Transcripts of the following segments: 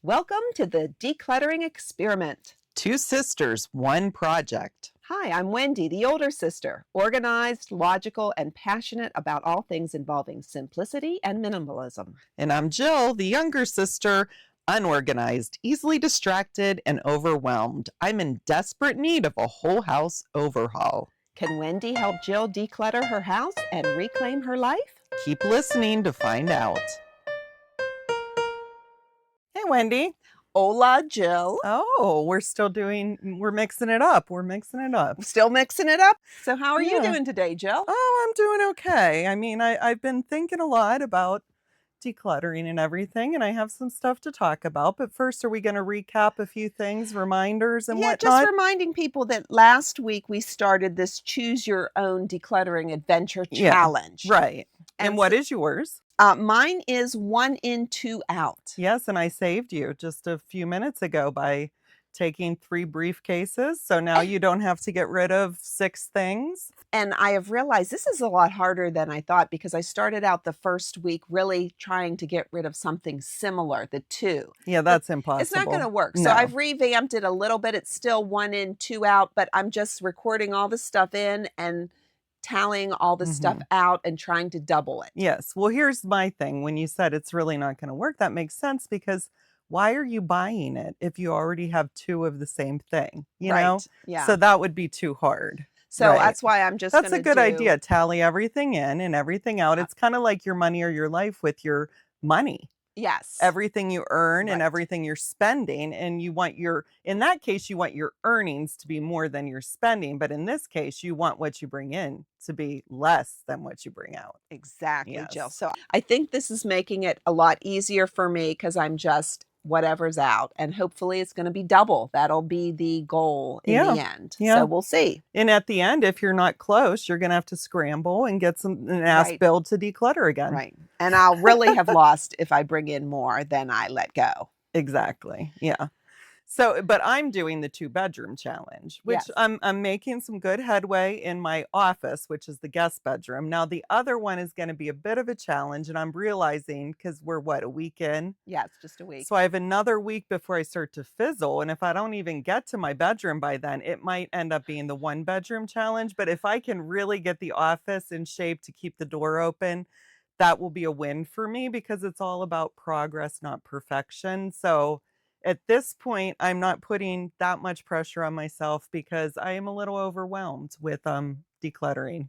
Welcome to the Decluttering Experiment. Two sisters, one project. Hi, I'm Wendy, the older sister, organized, logical, and passionate about all things involving simplicity and minimalism. And I'm Jill, the younger sister, unorganized, easily distracted, and overwhelmed. I'm in desperate need of a whole house overhaul. Can Wendy help Jill declutter her house and reclaim her life? Keep listening to find out. Hey, Wendy. Hola, Jill. Oh, we're mixing it up. Still mixing it up? So how are you doing today, Jill? Oh, I'm doing okay. I mean, I've been thinking a lot about decluttering and everything, and I have some stuff to talk about. But first, are we going to recap a few things, reminders and whatnot? Just reminding people that last week we started this Choose Your Own Decluttering Adventure Challenge. Right. And what is yours? Mine is 1 in, 2 out. Yes, and I saved you just a few minutes ago by taking 3 briefcases. So now you don't have to get rid of 6 things. And I have realized this is a lot harder than I thought because I started out the first week really trying to get rid of something similar, the 2. Yeah, that's impossible. It's not going to work. No. So I've revamped it a little bit. It's still 1 in, 2 out, but I'm just recording all the stuff in and tallying all the stuff out and trying to double it. Yes. Well, here's my thing. When you said it's really not going to work, that makes sense because why are you buying it if you already have 2 of the same thing? You know? Yeah. So that would be too hard. So that's why I'm just That's a good idea. Tally everything in and everything out. It's kind of like your money or your life with your money. Yes. Everything you earn and everything you're spending. And in that case, you want your earnings to be more than your spending. But in this case, you want what you bring in to be less than what you bring out. Exactly, Jill. So I think this is making it a lot easier for me because I'm just whatever's out, and hopefully it's going to be double. That'll be the goal in the end. So we'll see. And at the end, if you're not close, you're going to have to scramble and ask Bill to declutter again. Right. And I'll really have lost if I bring in more than I let go. Exactly. Yeah. So, but I'm doing the 2-bedroom challenge, which I'm making some good headway in my office, which is the guest bedroom. Now, the other one is going to be a bit of a challenge, and I'm realizing because we're a week in? Yeah, it's just a week. So I have another week before I start to fizzle. And if I don't even get to my bedroom by then, it might end up being the 1-bedroom challenge. But if I can really get the office in shape to keep the door open, that will be a win for me because it's all about progress, not perfection. So at this point, I'm not putting that much pressure on myself because I am a little overwhelmed with decluttering.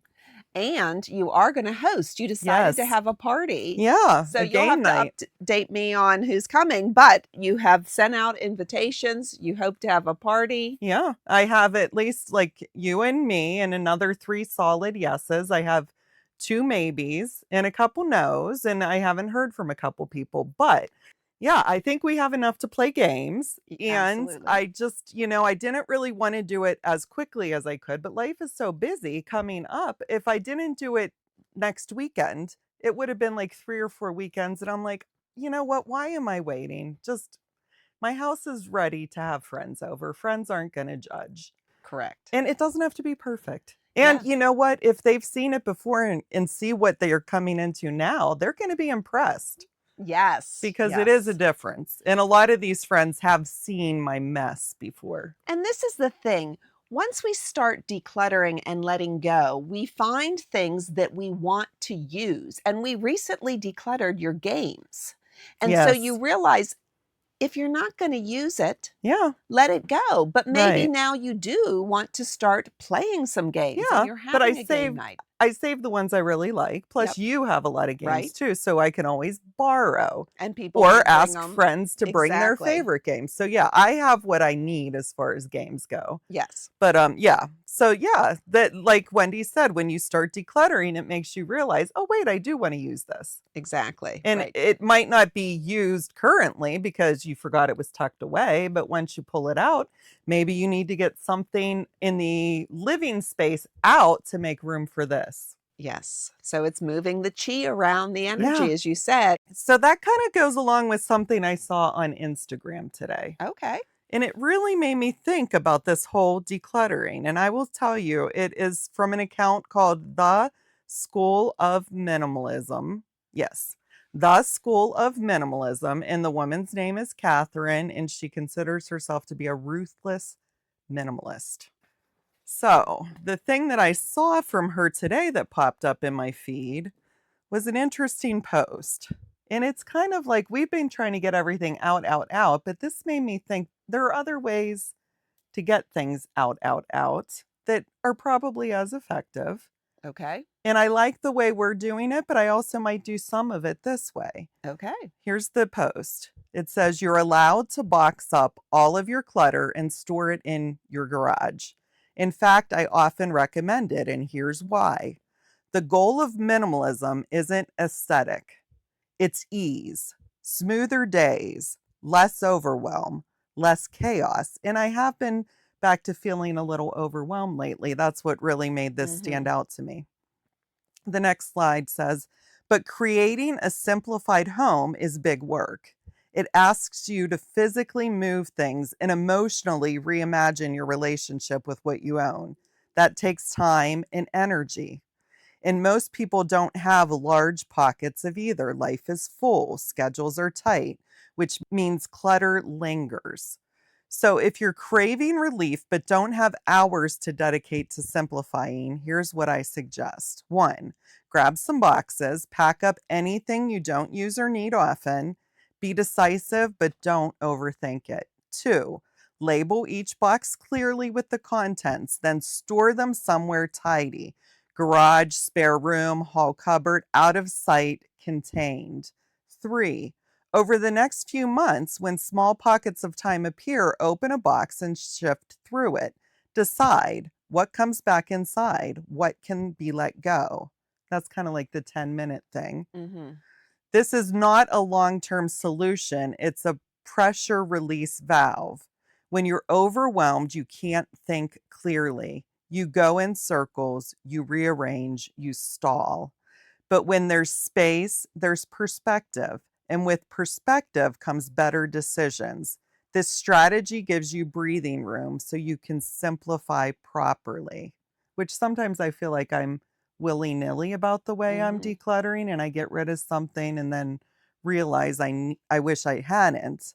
And you are going to host. You decided to have a party. Yeah. So you'll have to update me on who's coming, but you have sent out invitations. You hope to have a party. Yeah. I have at least like you and me and another 3 solid yeses. I have 2 maybes and a couple no's, and I haven't heard from a couple people, but yeah, I think we have enough to play games. And I just, I didn't really want to do it as quickly as I could, but life is so busy coming up. If I didn't do it next weekend, it would have been like 3 or 4 weekends. And I'm like, you know what? Why am I waiting? Just my house is ready to have friends over. Friends aren't going to judge. Correct. And it doesn't have to be perfect. And you know what? If they've seen it before and see what they are coming into now, they're going to be impressed. Yes. Because it is a difference. And a lot of these friends have seen my mess before. And this is the thing. Once we start decluttering and letting go, we find things that we want to use. And we recently decluttered your games. And so you realize if you're not going to use it, let it go. But maybe now you do want to start playing some games. Yeah, and you're having a game night. I save the ones I really like. Plus, you have a lot of games too, so I can always borrow and people or ask friends to bring their Exactly. favorite games. So yeah, I have what I need as far as games go. Yes. But so that like Wendy said, when you start decluttering, it makes you realize, oh wait, I do want to use this. Exactly. And it might not be used currently because you forgot it was tucked away, but once you pull it out, maybe you need to get something in the living space out to make room for this. Yes. So it's moving the chi around, the energy, as you said. So that kind of goes along with something I saw on Instagram today. Okay. And it really made me think about this whole decluttering. And I will tell you, it is from an account called The School of Minimalism. Yes. The School of Minimalism, and the woman's name is Catherine, and she considers herself to be a ruthless minimalist. So, the thing that I saw from her today that popped up in my feed was an interesting post. And it's kind of like we've been trying to get everything out, out, out, but this made me think there are other ways to get things out, out, out that are probably as effective. Okay. And I like the way we're doing it, but I also might do some of it this way. Okay. Here's the post. It says you're allowed to box up all of your clutter and store it in your garage. In fact, I often recommend it, and here's why. The goal of minimalism isn't aesthetic, it's ease, smoother days, less overwhelm, less chaos. And I have been back to feeling a little overwhelmed lately. That's what really made this stand out to me. The next slide says, but creating a simplified home is big work. It asks you to physically move things and emotionally reimagine your relationship with what you own. That takes time and energy. And most people don't have large pockets of either. Life is full, schedules are tight, which means clutter lingers. So if you're craving relief but don't have hours to dedicate to simplifying, here's what I suggest. 1, grab some boxes, pack up anything you don't use or need often. Be decisive, but don't overthink it. 2, label each box clearly with the contents, then store them somewhere tidy. Garage, spare room, hall cupboard, out of sight, contained. 3, over the next few months, when small pockets of time appear, open a box and shift through it. Decide what comes back inside, what can be let go. That's kind of like the 10-minute thing. This is not a long-term solution. It's a pressure release valve. When you're overwhelmed, you can't think clearly. You go in circles, you rearrange, you stall. But when there's space, there's perspective. And with perspective comes better decisions. This strategy gives you breathing room so you can simplify properly, which sometimes I feel like I'm willy-nilly about the way I'm decluttering, and I get rid of something and then realize I wish I hadn't.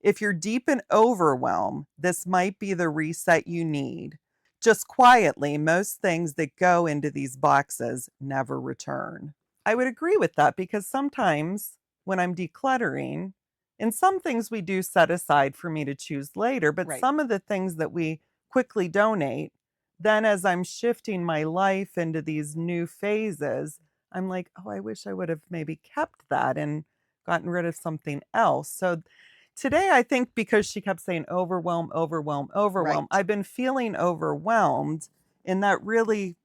If you're deep in overwhelm, this might be the reset you need. Just quietly, most things that go into these boxes never return. I would agree with that because sometimes when I'm decluttering, and some things we do set aside for me to choose later, but Right. some of the things that we quickly donate, then as I'm shifting my life into these new phases, I'm like, oh, I wish I would have maybe kept that and gotten rid of something else. So today, I think because she kept saying overwhelm, overwhelm, overwhelm, Right. I've been feeling overwhelmed, and that really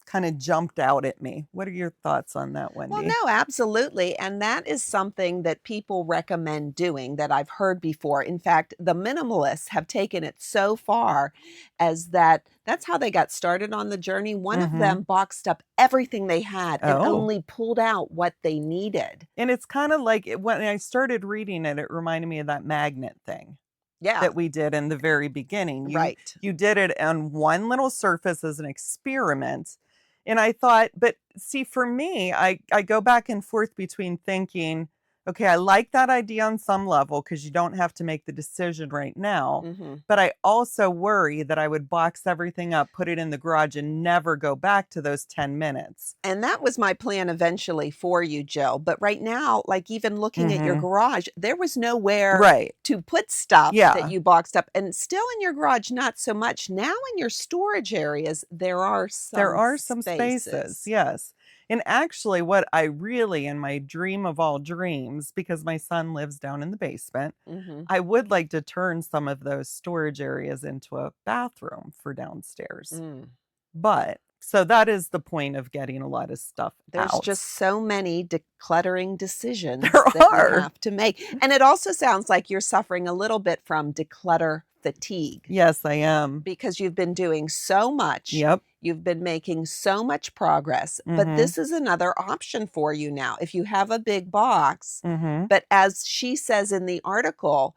kind of jumped out at me. What are your thoughts on that, Well, Wendy? no, absolutely. And that is something that people recommend doing that I've heard before. In fact, the minimalists have taken it so far as that's how they got started on the journey. One of Mhm. them boxed up everything they had and Oh. only pulled out what they needed. And it's kind of like when I started reading it, it reminded me of that magnet thing Yeah, that we did in the very beginning. You right. you did it on one little surface as an experiment. And I thought, but see, for me, I go back and forth between thinking, okay, I like that idea on some level because you don't have to make the decision right now. Mhm. But I also worry that I would box everything up, put it in the garage, and never go back to those 10 minutes. And that was my plan eventually for you, Jill. But right now, like even looking at your Mhm. garage, there was nowhere Right. to put stuff that Yeah. you boxed up. And still in your garage, not so much. Now in your storage areas, there are There some are some spaces, spaces. yes. And actually, what I really, in my dream of all dreams, because my son lives down in the basement, Mhm. I would like to turn some of those storage areas into a bathroom for downstairs. Mm. But so that is the point of getting a lot of stuff There's out. just so many decluttering There decisions that you are. have to make. And it also sounds like you're suffering a little bit from declutter fatigue. Yes, I am. Because you've been doing so much, Yep. you've been making so much progress, but Mhm. this is another option for you now. If you have a big box, Mhm. but as she says in the article,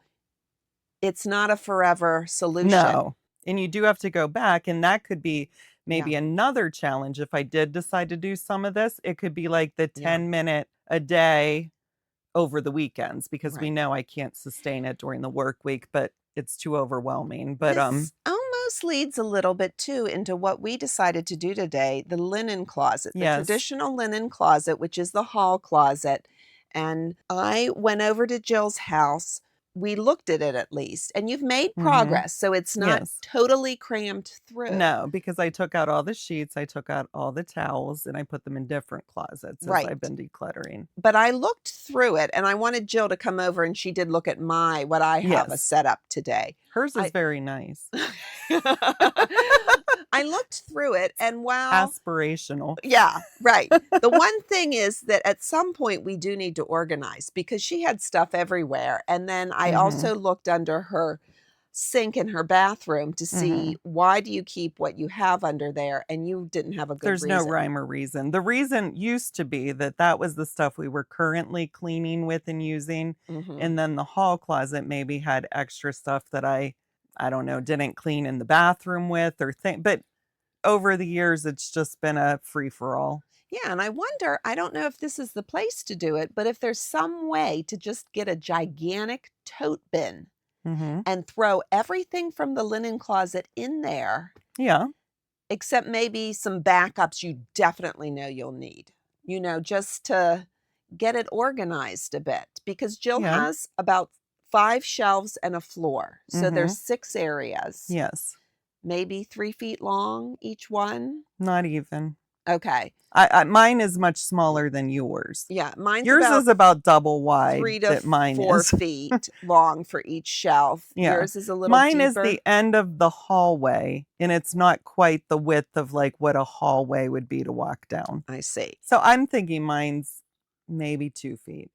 it's not a forever solution. No. And you do have to go back, and that could be Yeah, maybe another challenge if I did decide to do some of this. It could be like the yeah. 10-minute a day over the weekends because we Right. know I can't sustain it during the work week, but it's too overwhelming. But This almost leads a little bit too into what we decided to do today, the linen closet, the yes. traditional linen closet, which is the hall closet. And I went over to Jill's house. We looked at it at least, and you've made Mhm. progress, so it's not Yes. totally crammed through. No, because I took out all the sheets, I took out all the towels, and I put them in different closets as I've Right. been decluttering. But I looked through it, and I wanted Jill to come over, and she did look at what I have a Yes. set up today. Hers is I very nice. I looked through it, and while Aspirational. yeah, right. The one thing is that at some point we do need to organize because she had stuff everywhere. And then I Mhm. also looked under her sink in her bathroom to see Mhm. why do you keep what you have under there, and you didn't have a good There's no reason. rhyme or reason. The reason used to be that that was the stuff we were currently cleaning with and using, Mhm. and then the hall closet maybe had extra stuff that I don't know, didn't clean in the bathroom with or thing. But over the years, it's just been a free for all. Yeah, and I wonder, I don't know if this is the place to do it, but if there's some way to just get a gigantic tote bin Mhm. and throw everything from the linen closet in there. Yeah. Except maybe some backups you definitely know you'll need, just to get it organized a bit because Jill Yeah. has about 5 shelves and a floor. So there's Mhm. 6 areas, Yes. maybe 3 feet long each one. Not even. Okay. I mine is much smaller than yours. Yeah, mine's Yours about is about double wide 3 to that mine 4 is. feet long for each shelf. Yeah. Yours is a little Mine is deeper. the end of the hallway, and it's not quite the width of, like, what a hallway would be to walk down. I see. So I'm thinking mine's maybe 2 feet,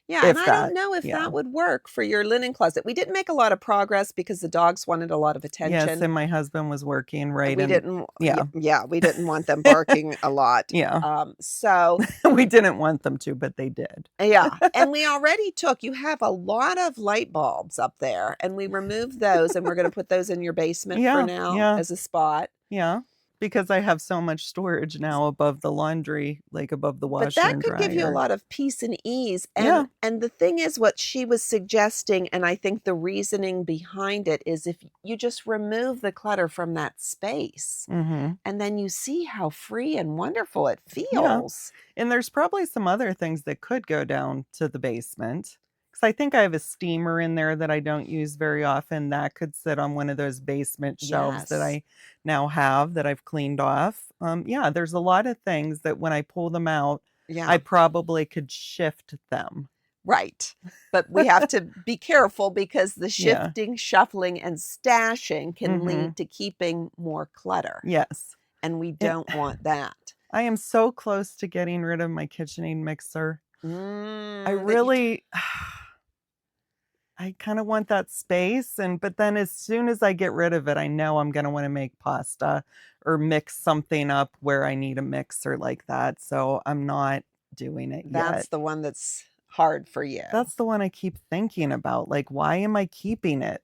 Yeah, and if I don't that. know if Yeah. that would work for your linen closet. We didn't make a lot of progress because the dogs wanted a lot of Yes, attention. and my husband was working right We in. didn't Yeah. yeah, we didn't want them barking a lot. Yeah. So We didn't want them to, but they did. yeah, and we already you have a lot of light bulbs up there, and we removed those, and we're gonna put those in your basement for Yeah, now yeah, as a spot. yeah, because I have so much storage now above the laundry, like above the But washer that and could give you a dryer. lot of peace and ease, Yeah. and the thing is what she was suggesting, and I think the reasoning behind it is if you just remove the clutter from that space, Mhm. and then you see how free and wonderful it Yeah. feels. And there's probably some other things that could go down to the basement. Because I think I have a steamer in there that I don't use very often that could sit on one of those basement shelves that Yes. I now have that I've cleaned off. Yeah, there's a lot of things that when I pull them out, I Yeah. probably could shift them. Right. But we have to be careful because the Yeah. shifting, shuffling, and stashing can Mhm. lead to keeping more clutter, Yes. and we And don't want that. I am so close to getting rid of my KitchenAid mixer. I That you really I kinda want that space, but then as soon as I get rid of it, I know I'm gonna wanna make pasta or mix something up where I need a mixer like that, so I'm not doing it that's yet. the one that's hard for you. That's the one I keep thinking about, like, why am I keeping it?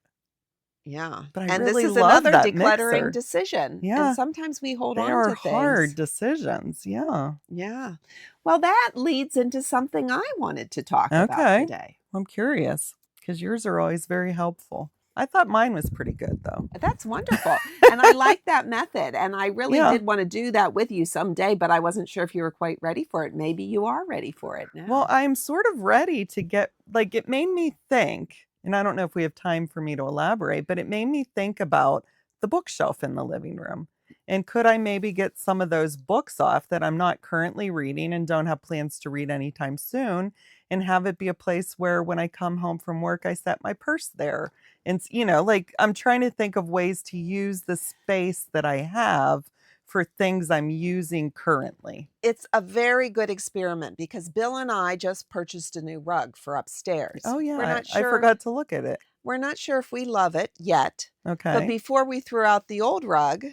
Yeah, But I and this really is love another that decluttering mixer. decision, and Yeah, sometimes we hold they on are to hard things. decisions, yeah. Yeah. Well, that leads into something I wanted to talk about Okay, today. I'm curious because yours are always very helpful. I thought mine was pretty good, though. That's wonderful, and I like that method, and I really Yeah. did wanna do that with you someday, but I wasn't sure if you were quite ready for it. Maybe you are ready for it Well, now. I'm sort of ready to get like, it made me think, and I don't know if we have time for me to elaborate, but it made me think about the bookshelf in the living room. And could I maybe get some of those books off that I'm not currently reading and don't have plans to read anytime soon, and have it be a place where when I come home from work, I set my purse there. And, like I'm trying to think of ways to use the space that I have for things I'm using currently. It's a very good experiment because Bill and I just purchased a new rug for upstairs. Oh, yeah, We're not I sure forgot to look at it. we're not sure if we love it yet, but Okay. before we threw out the old rug,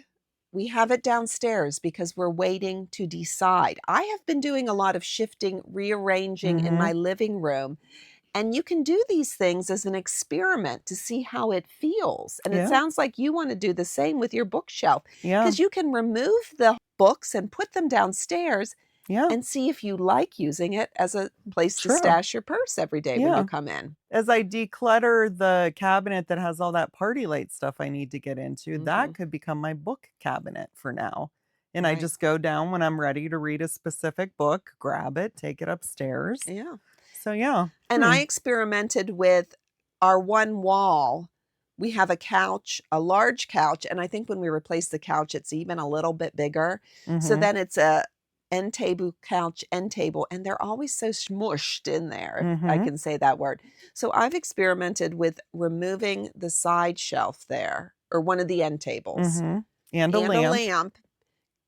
we have it downstairs because we're waiting to decide. I have been doing a lot of shifting, rearranging in my Mhm. living room, and you can do these things as an experiment to see how it feels. And it Yeah, sounds like you want to do the same with your bookshelf yeah, because you can remove the books and put them downstairs Yeah. And see if you like using it as a place to stash your purse every day when you come in. As I declutter the cabinet that has all that party light stuff I need to get into, that could become my book cabinet for now. And I just go down when I'm ready to read a specific book, grab it, take it upstairs. Yeah. So, yeah. And I experimented with our one wall. We have a couch, a large couch, and I think when we replace the couch, it's even a little bit bigger. So then it's a end table couch, end table, and they're always so smushed in there, if I can say that word. So I've experimented with removing the side shelf there, or one of the end tables. And a lamp.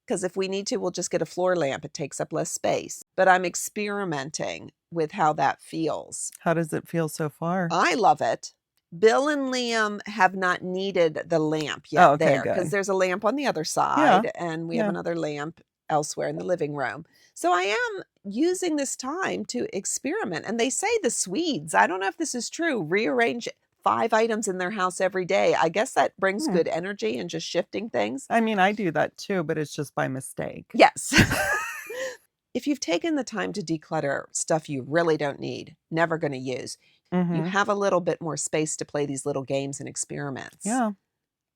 Because if we need to, we'll just get a floor lamp. It takes up less space. But I'm experimenting with how that feels. How does it feel so far? I love it. Bill and Liam have not needed the lamp yet there, because there's a lamp on the other side, and we have another lamp elsewhere in the living room. So I am using this time to experiment. And they say the Swedes, I don't know if this is true, rearrange 5 items in their house every day. I guess that brings good energy and just shifting things. I mean, I do that too, but it's just by mistake. Yes. If you've taken the time to declutter stuff you really don't need, never going to use, you have a little bit more space to play these little games and experiments. Yeah.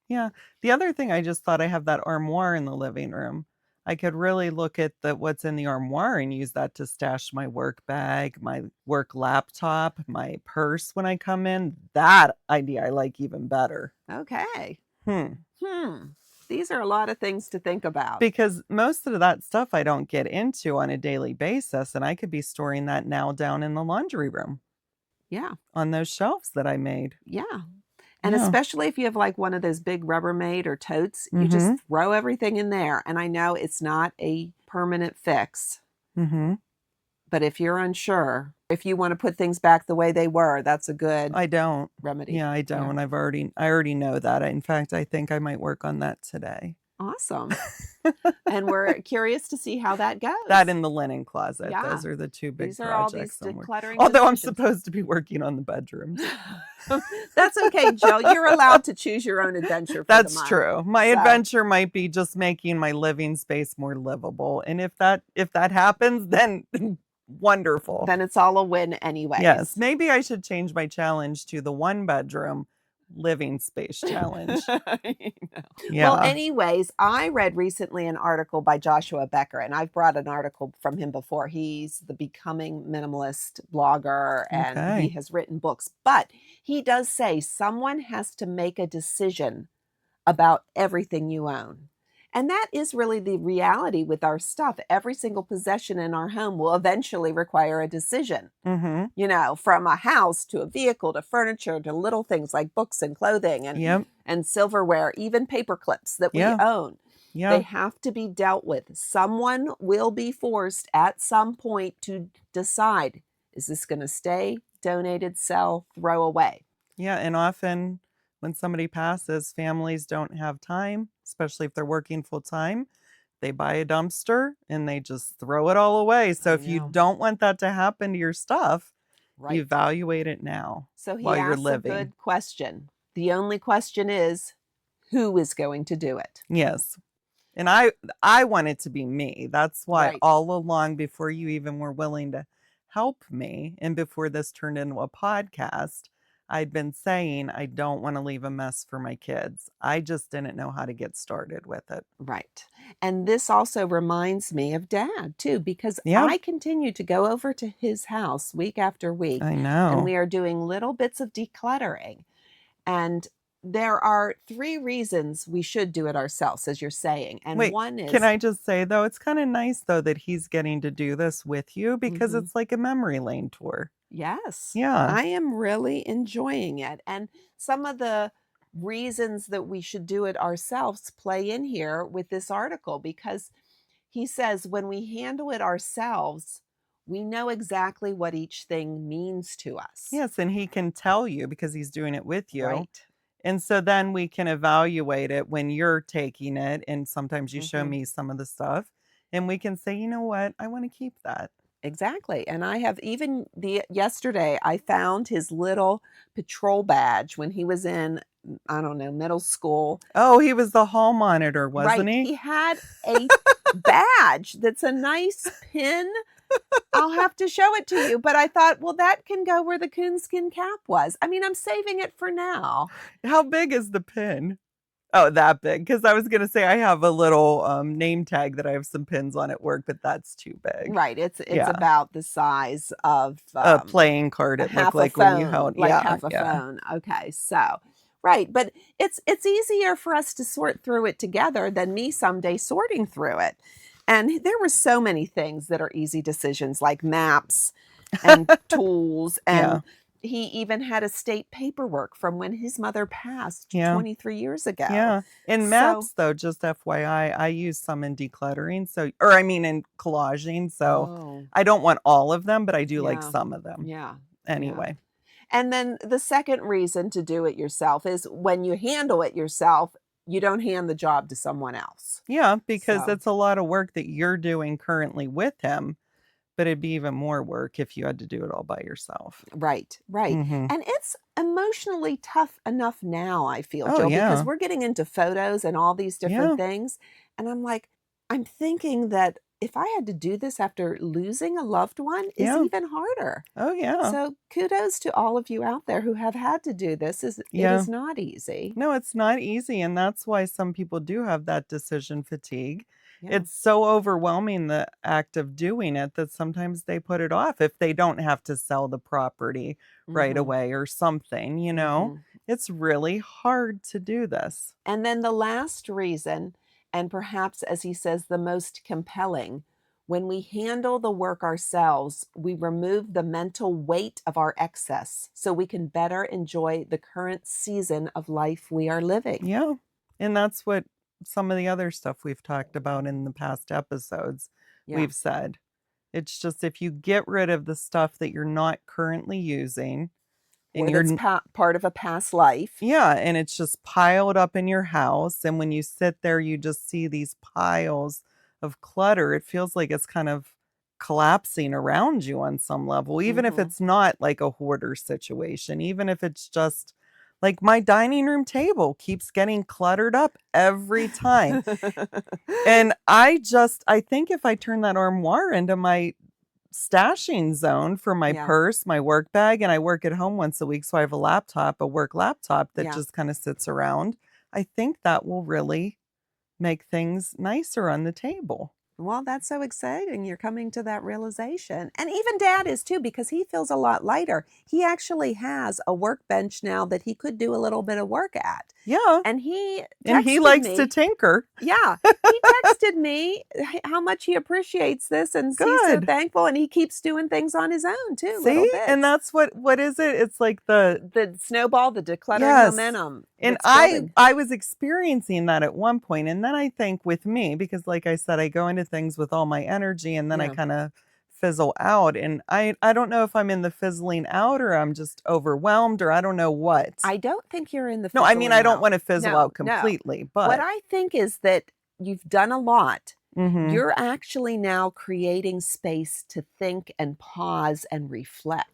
Yeah. The other thing, I just thought I have that armoire in the living room. I could really look at what's in the armoire and use that to stash my work bag, my work laptop, my purse when I come in. That idea I like even better. Okay. These are a lot of things to think about. Because most of that stuff I don't get into on a daily basis, and I could be storing that now down in the laundry room. Yeah. On those shelves that I made. Yeah. And especially if you have like one of those big Rubbermaid or totes, you just throw everything in there. And I know it's not a permanent fix. But if you're unsure, if you want to put things back the way they were, that's a good remedy. Yeah, I don't. I already know that. In fact, I think I might work on that today. Awesome. And we're curious to see how that goes. That in the linen closet. Yeah. Those are the two big these projects. Are all these decluttering Although decisions. I'm supposed to be working on the bedrooms. That's okay, Jill. You're allowed to choose your own adventure for That's the month. True. My adventure might be just making my living space more livable. And if that happens, then wonderful. Then it's all a win anyway. Yes. Maybe I should change my challenge to the 1-bedroom living space challenge. Yeah. Well, anyways, I read recently an article by Joshua Becker, and I've brought an article from him before. He's the Becoming Minimalist blogger, and he has written books. But he does say someone has to make a decision about everything you own. And that is really the reality with our stuff. Every single possession in our home will eventually require a decision. You know, from a house to a vehicle to furniture to little things like books and clothing and silverware, even paper clips that we own. They have to be dealt with. Someone will be forced at some point to decide, is this going to stay, donated, sell, throw away? Yeah, and often when somebody passes, families don't have time, especially if they're working full time. They buy a dumpster and they just throw it all away. So if you don't want that to happen to your stuff, evaluate it now. So he while you're asks living. A good question. The only question is, who is going to do it? Yes. And I want it to be me. That's why all along, before you even were willing to help me, and before this turned into a podcast, I'd been saying I don't want to leave a mess for my kids. I just didn't know how to get started with it. Right. And this also reminds me of Dad, too, because I continue to go over to his house week after week. I know. And we are doing little bits of decluttering. And there are 3 reasons we should do it ourselves, as you're saying. And one is... Can I just say, though, it's kind of nice, though, that he's getting to do this with you, because it's like a memory lane tour. Yes. Yeah. I am really enjoying it. And some of the reasons that we should do it ourselves play in here with this article, because he says when we handle it ourselves, we know exactly what each thing means to us. Yes, and he can tell you because he's doing it with you. Right. And so then we can evaluate it when you're taking it. And sometimes you show me some of the stuff and we can say, you know what, I want to keep that. Exactly. And I have even yesterday, I found his little patrol badge when he was in, I don't know, middle school. Oh, he was the hall monitor, wasn't he? He had a badge that's a nice pin. I'll have to show it to you. But I thought, well, that can go where the coonskin cap was. I mean, I'm saving it for now. How big is the pin? Oh, that big. Because I was going to say I have a little name tag that I have some pins on at work, but that's too big. Right. It's Yeah. about the size of A playing card, it looked half a like when you phone, held. like Yeah, half a yeah. phone. Okay. So, right. But it's easier for us to sort through it together than me someday sorting through it. And there were so many things that are easy decisions, like maps and tools. Yeah. And he even had estate paperwork from when his mother passed Yeah. 23 years ago. Yeah. In So, maps, though, just FYI, I use some in decluttering. So, or I mean, in collaging. So oh, I don't want all of them, but I do like yeah. some of them. Yeah. Yeah. Anyway. And then the second reason to do it yourself is when you handle it yourself, you don't hand the job to someone else. Yeah, because So, it's a lot of work that you're doing currently with him, but it'd be even more work if you had to do it all by yourself. right, right. Mm-hmm. And it's emotionally tough enough now, I feel, Oh, Jill, because yeah. we're getting into photos and all these different Yeah. things. And I'm like, I'm thinking that if I had to do this after losing a loved one is Yeah. even harder. Oh, yeah. So kudos to all of you out there who have had to do this. It Yeah. is not easy. No, it's not easy. And that's why some people do have that decision fatigue. Yeah. It's so overwhelming, the act of doing it, that sometimes they put it off if they don't have to sell the property right Mhm. away or something, you know? Mhm. It's really hard to do this. And then the last reason, and perhaps as he says, the most compelling, when we handle the work ourselves, we remove the mental weight of our excess so we can better enjoy the current season of life we are living. Yeah. And that's what some of the other stuff we've talked about in the past episodes Yeah. we've said. It's just if you get rid of the stuff that you're not currently using and Or that's part of a past life. yeah, and it's just piled up in your house. And when you sit there, you just see these piles of clutter. It feels like it's kind of collapsing around you on some level, even if Mhm. it's not like a hoarder situation, even if it's just like my dining room table keeps getting cluttered up every time. And I think if I turn that armoire into my stashing zone for my Yeah. purse, my work bag, and I work at home once a week, so I have a laptop, a work laptop that Yeah. just kind of sits around. I think that will really make things nicer on the table. Well, that's so exciting. You're coming to that realization. And even dad is too, because he feels a lot lighter. He actually has a workbench now that he could do a little bit of work at. Yeah. And he And he texted likes me. to tinker. Yeah. He texted me how much he appreciates this and he's so Good. thankful. And he keeps doing things on his own too, little See? And bits. that's what is it? It's like The snowball, the decluttering yes. momentum. And that's building. I was experiencing that at one point, and then I think with me, because like I said, I go into things with all my energy and then I Yeah. kind of fizzle out. And I don't know if I'm in the fizzling out or I'm just overwhelmed or I don't know what. I don't think you're in the No, I mean, I don't want to fizzle No, out no. completely, What but I think is that you've done a lot. Mhm. You're actually now creating space to think and pause and reflect.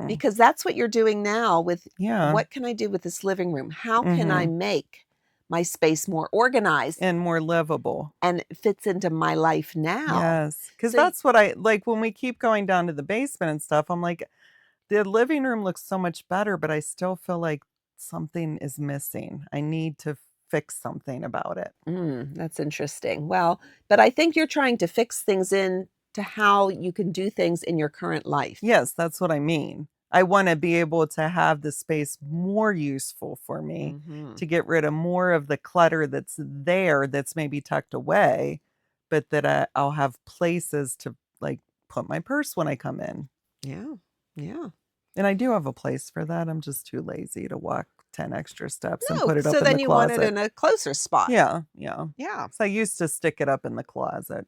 Because that's what you're doing now with Yeah. what can I do with this living room? How can I Mhm. make my space more organized And more livable. and it fits into my life now? Yes. Because So that's what I like when we keep going down to the basement and stuff. I'm like, the living room looks so much better, but I still feel like something is missing. I need to fix something about it. that's interesting. Well, but I think you're trying to fix things in to how you can do things in your current life. Yes, that's what I mean. I want to be able to have the space more useful for me Mhm. to get rid of more of the clutter that's there that's maybe tucked away, but that I'll have places to like put my purse when I come in. Yeah. Yeah. And I do have a place for that. I'm just too lazy to walk 10 extra steps and No, put it so up in then the you want it closet. in a closer spot. Yeah, yeah. Yeah. So I used to stick it up in the closet.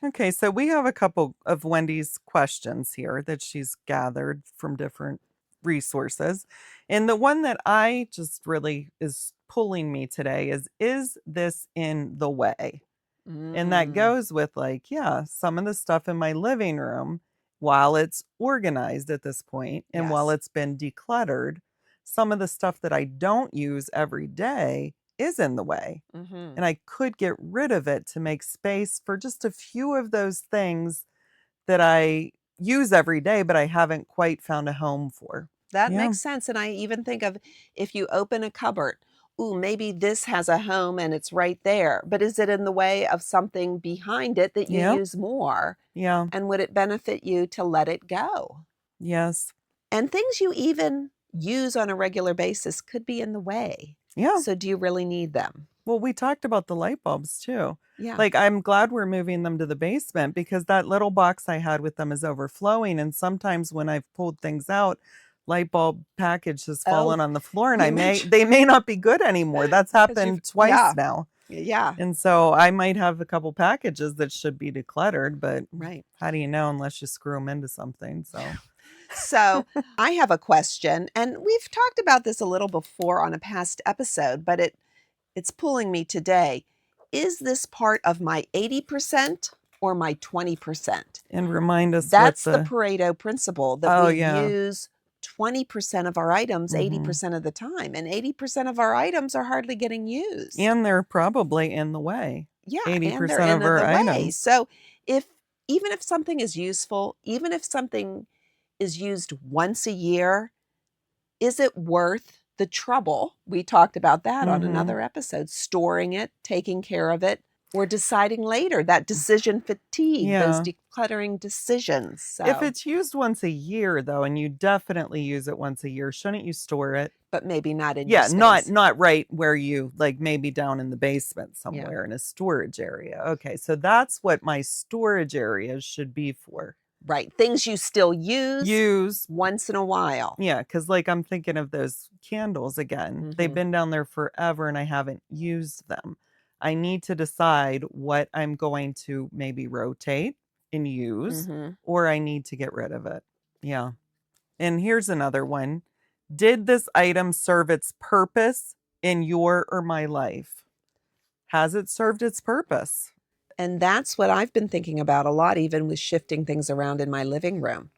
Okay, so we have a couple of Wendy's questions here that she's gathered from different resources. And the one that I just really is pulling me today is this in the way? And that Mm, goes with like, yeah, some of the stuff in my living room, while it's organized at this point and while yes. it's been decluttered, some of the stuff that I don't use every day is in the way. And I could get rid of it to make space for just a few of those things that I use every day, but I haven't quite found a home for. That Yeah. makes sense. And I even think of if you open a cupboard, ooh, maybe this has a home and it's right there, but is it in the way of something behind it that you Yep. use more? Yeah. And would it benefit you to let it go? Yes. And things you even use on a regular basis could be in the way. Yeah. So do you really need them? Well, we talked about the light bulbs too. Yeah. Like, I'm glad we're moving them to the basement because that little box I had with them is overflowing. And sometimes when I've pulled things out, light bulb package has fallen Oh, on the floor and you mentioned they may not be good anymore. That's 'cause you've happened twice yeah. now. Yeah. And so I might have a couple packages that should be decluttered, but Right. how do you know unless you screw them into something? So, So I have a question, and we've talked about this a little before on a past episode, but it's pulling me today. Is this part of my 80% or my 20%? and remind us what That's the Pareto principle that oh, we yeah. use 20% of our items Mhm. 80% of the time, and 80% of our items are hardly getting used. And they're probably in the way. Yeah, and they're 80% in of our the way. items. So if even if something is useful, even if something is used once a year, is it worth the trouble? We talked about that on Mhm. another episode, storing it, taking care of it, or deciding later, that decision fatigue, those Yeah. decluttering decisions. If So, it's used once a year though, and you definitely use it once a year, shouldn't you store it? but maybe not in your Yeah, space. not right where you like maybe down in the basement Yeah. somewhere in a storage area. Okay, so that's what my storage areas should be for. Right. Things you still use Use once in a while. Yeah, because like I'm thinking of those candles again. They've Mhm. been down there forever and I haven't used them. I need to decide what I'm going to maybe rotate and use, Mhm. or I need to get rid of it. Yeah. And here's another one. Did this item serve its purpose in your or my life? Has it served its purpose? And that's what I've been thinking about a lot, even with shifting things around in my living room.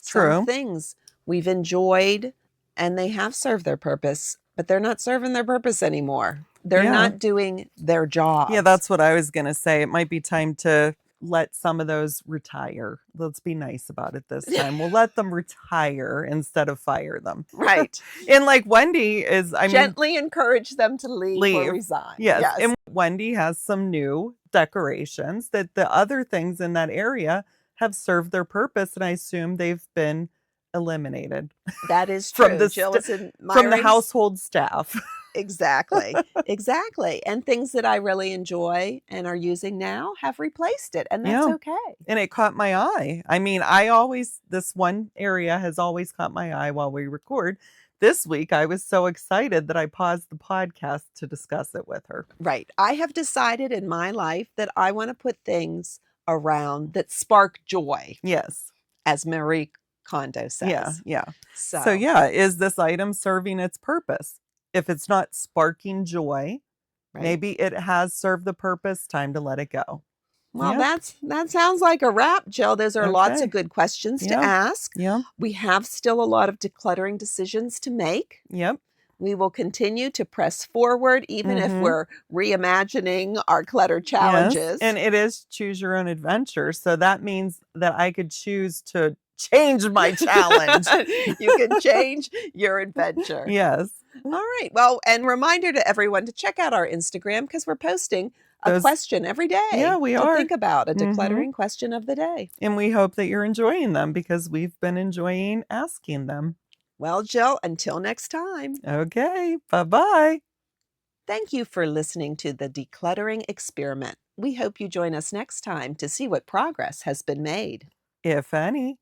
Some True. things we've enjoyed and they have served their purpose, but they're not serving their purpose anymore. They're Yeah. not doing their jobs. Yeah, that's what I was going to say. It might be time to let some of those retire. Let's be nice about it this time. We'll let them retire instead of fire them. Right. And like Wendy is, I mean, Gently encourage them to leave or resign. yes. And Wendy has some new decorations that the other things in that area have served their purpose. And I assume they've been eliminated That is from true. the Jill is from the admiring household staff. Exactly. Exactly. And things that I really enjoy and are using now have replaced it, and that's Yeah. okay. And it caught my eye. I mean, this one area has always caught my eye while we record. This week, I was so excited that I paused the podcast to discuss it with her. Right. I have decided in my life that I want to put things around that spark joy, Yes. as Marie Kondo Yeah. says. Yeah. So, So, yeah, is this item serving its purpose? If it's not sparking joy, right. maybe it has served the purpose. Time to let it go. Well, Yeah. that sounds like a wrap, Jill. Those are lots Okay. of good questions to Yeah. ask. Yeah. We have still a lot of decluttering decisions to make. Yep. We will continue to press forward, even if Mhm. we're reimagining our clutter Yes. challenges. And it is choose your own adventure. So that means that I could choose to change my challenge. You can change your adventure. Yes. All right. Well, and reminder to everyone to check out our Instagram because we're posting a question every day. Yeah, we to are. think about a Mhm. decluttering question of the day. And we hope that you're enjoying them because we've been enjoying asking them. Well, Jill, until next time. Okay. Bye-bye. Thank you for listening to the Decluttering Experiment. We hope you join us next time to see what progress has been made. If any.